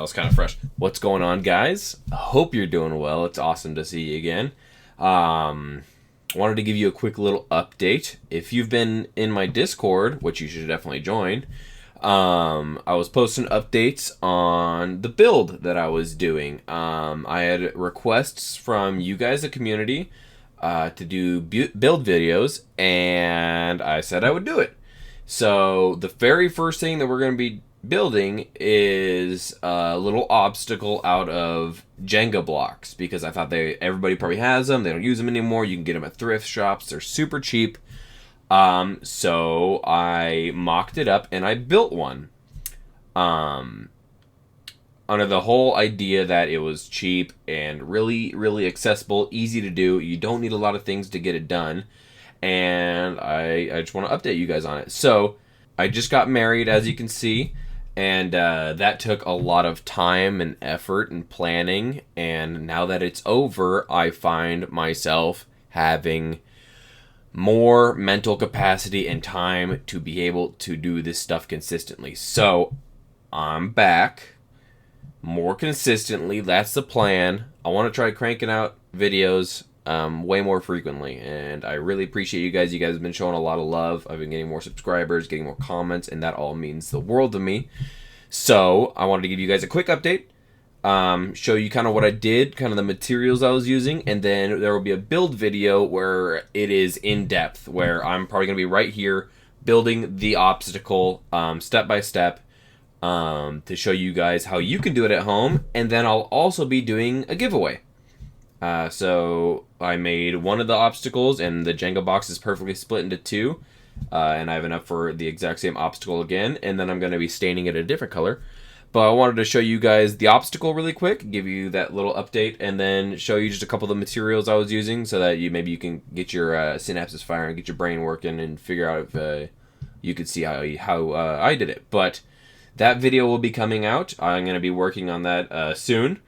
was kind of fresh. What's going on, guys? I hope you're doing well. It's awesome to see you again. Wanted to give you a quick little update. If you've been in my Discord, which you should definitely join, I was posting updates on the build that I was doing. I had requests from you guys, the community, to do build videos, and I said I would do it. So the very first thing that we're going to be building is a little obstacle out of Jenga blocks, because I thought everybody probably has them. They don't use them anymore. You can get them at thrift shops. They're super cheap. So I mocked it up and I built one. Under the whole idea that it was cheap and really, really accessible, easy to do. You don't need a lot of things to get it done. And I just want to update you guys on it. So I just got married, as you can see. And that took a lot of time and effort and planning. And now that it's over, I find myself having more mental capacity and time to be able to do this stuff consistently. So I'm back more consistently. That's the plan. I want to try cranking out videos way more frequently, and I really appreciate you guys. You guys have been showing a lot of love. I've been getting more subscribers, getting more comments, and that all means the world to me. So I wanted to give you guys a quick update, show you kind of what I did, kind of the materials I was using, and then there will be a build video where it is in depth, where I'm probably going to be right here building the obstacle step by step, to show you guys how you can do it at home. And then I'll also be doing a giveaway. So I made one of the obstacles, and the Jenga box is perfectly split into two, and I have enough for the exact same obstacle again, and then I'm going to be staining it a different color. But I wanted to show you guys the obstacle really quick, give you that little update, and then show you just a couple of the materials I was using, so that maybe you can get your synapses firing, get your brain working, and figure out if you could see how I did it. But that video will be coming out. I'm going to be working on that soon.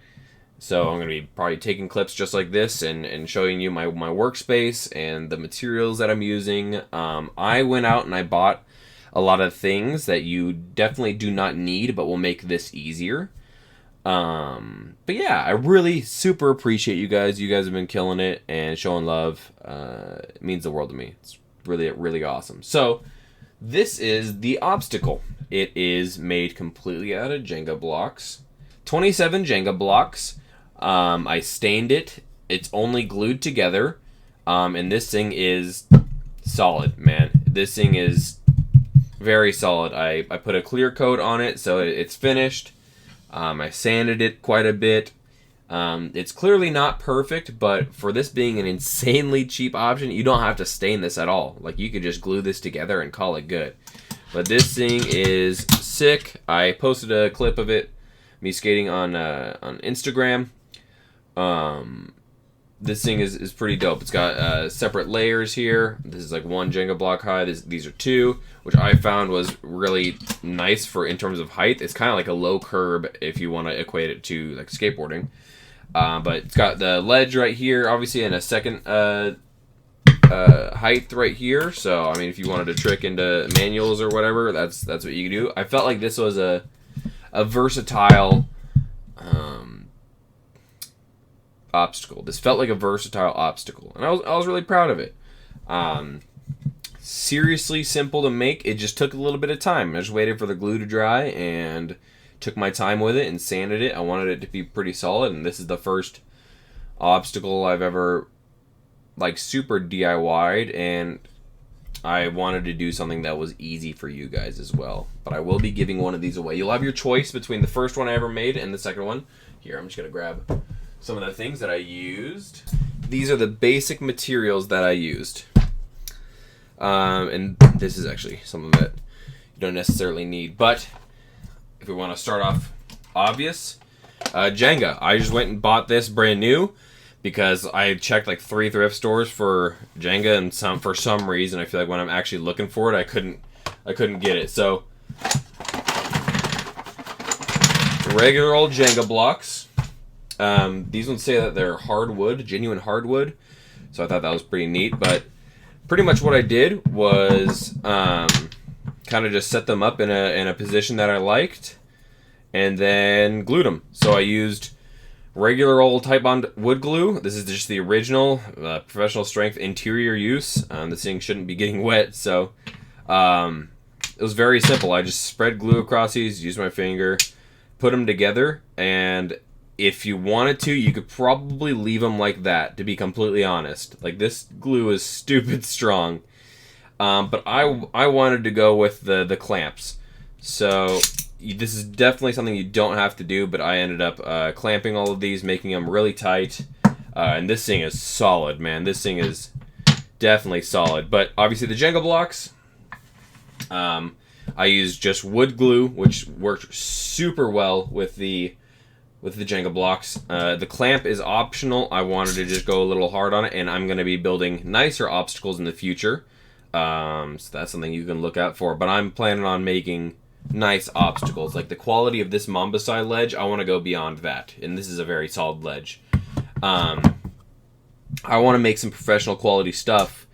So I'm going to be probably taking clips just like this and showing you my workspace and the materials that I'm using. I went out and I bought a lot of things that you definitely do not need, but will make this easier. But yeah, I really super appreciate you guys. You guys have been killing it and showing love. It means the world to me. It's really, really awesome. So this is the obstacle. It is made completely out of Jenga blocks. 27 Jenga blocks. I stained it. It's only glued together. And this thing is solid, man. This thing is very solid. I put a clear coat on it, so it's finished. I sanded it quite a bit. It's clearly not perfect, but for this being an insanely cheap option, you don't have to stain this at all. Like, you could just glue this together and call it good. But this thing is sick. I posted a clip of it, me skating on Instagram. This thing is pretty dope. It's got separate layers here. This is like one Jenga block high. These are two, which I found was really nice for in terms of height. It's kind of like a low curb if you want to equate it to like skateboarding. But it's got the ledge right here, obviously, and a second height right here. So I mean, if you wanted to trick into manuals or whatever, that's what you can do. I felt like this was a versatile obstacle. This felt like a versatile obstacle, and I was really proud of it. Seriously simple to make. It just took a little bit of time. I just waited for the glue to dry and took my time with it and sanded it. I wanted it to be pretty solid, and this is the first obstacle I've ever like super DIY'd, and I wanted to do something that was easy for you guys as well. But I will be giving one of these away. You'll have your choice between the first one I ever made and the second one. Here, I'm just gonna grab some of the things that I used. These are the basic materials that I used. And this is actually something that you don't necessarily need. But if we want to start off obvious, Jenga. I just went and bought this brand new because I checked like 3 thrift stores for Jenga, and for some reason I feel like when I'm actually looking for it, I couldn't get it. So regular old Jenga blocks. These ones say that they're hardwood, genuine hardwood, so I thought that was pretty neat. But pretty much what I did was kind of just set them up in a position that I liked, and then glued them. So I used regular old Titebond wood glue. This is just the original professional strength interior use. This thing shouldn't be getting wet, so it was very simple. I just spread glue across these, used my finger, put them together, and if you wanted to, you could probably leave them like that, to be completely honest. Like, this glue is stupid strong. But I wanted to go with the clamps. So this is definitely something you don't have to do, but I ended up clamping all of these, making them really tight. And this thing is solid, man. This thing is definitely solid. But obviously the Jenga blocks, I used just wood glue, which worked super well with the Jenga blocks. The clamp is optional. I wanted to just go a little hard on it, and I'm going to be building nicer obstacles in the future. So that's something you can look out for. But I'm planning on making nice obstacles. Like the quality of this Mombasai ledge, I want to go beyond that. And this is a very solid ledge. I want to make some professional quality stuff,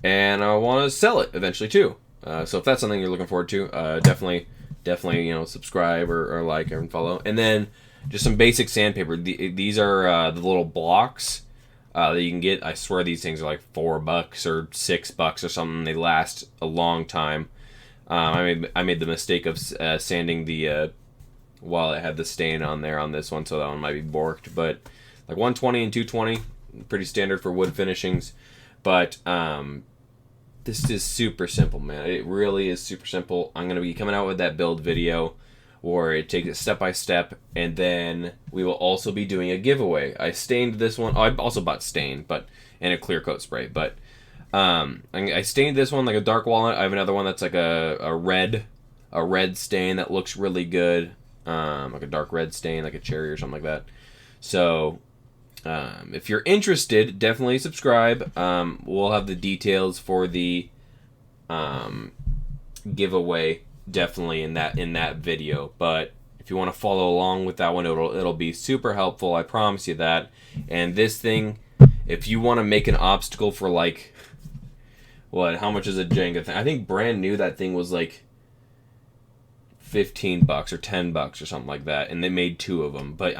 and I want to sell it eventually too. So if that's something you're looking forward to, definitely, subscribe or like and follow. And then just some basic sandpaper. These are the little blocks that you can get. I swear these things are like $4 or $6 or something. They last a long time. I made the mistake of sanding the while it had the stain on there on this one, so that one might be borked. But like 120 and 220, pretty standard for wood finishings. But this is super simple, man. It really is super simple. I'm going to be coming out with that build video where it takes it step by step, and then we will also be doing a giveaway. I stained this one. Oh, I also bought stain, and a clear coat spray. But I stained this one like a dark walnut. I have another one that's like a red stain that looks really good, like a dark red stain, like a cherry or something like that. So if you're interested, definitely subscribe. We'll have the details for the giveaway definitely in that video. But if you want to follow along with that one, it'll be super helpful. I promise you that. And this thing, if you want to make an obstacle for like how much is a Jenga thing? I think brand new that thing was like $15 or $10 or something like that, and they made 2 of them. But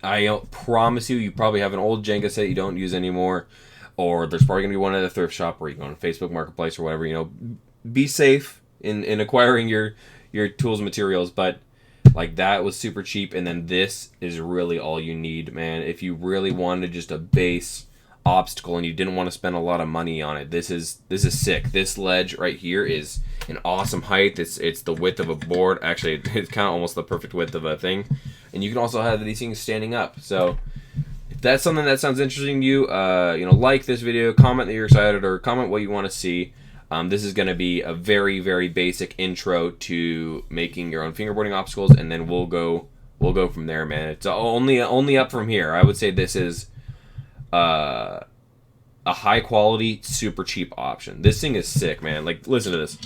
I promise you probably have an old Jenga set you don't use anymore, or there's probably gonna be one at a thrift shop, or you go on Facebook Marketplace or whatever. Be safe in acquiring your tools and materials. But like, that was super cheap, and then this is really all you need, man. If you really wanted just a base obstacle and you didn't want to spend a lot of money on it, this is sick. This ledge right here is an awesome height. It's the width of a board. Actually, it's kind of almost the perfect width of a thing. And you can also have these things standing up. So if that's something that sounds interesting to you, like this video, comment that you're excited, or comment what you want to see. This is going to be a very, very basic intro to making your own fingerboarding obstacles, and then we'll go from there, man. It's only up from here. I would say this is a high quality, super cheap option. This thing is sick, man. Like, listen to this.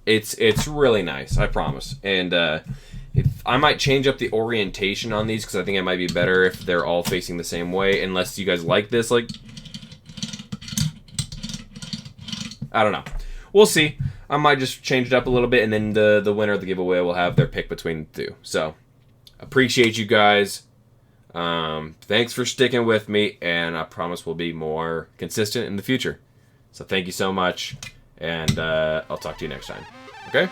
It's really nice, I promise. And I might change up the orientation on these, because I think it might be better if they're all facing the same way, unless you guys like this. Like, I don't know. We'll see. I might just change it up a little bit, and then the winner of the giveaway will have their pick between the 2. So, appreciate you guys. Thanks for sticking with me, and I promise we'll be more consistent in the future. So thank you so much, and I'll talk to you next time. Okay?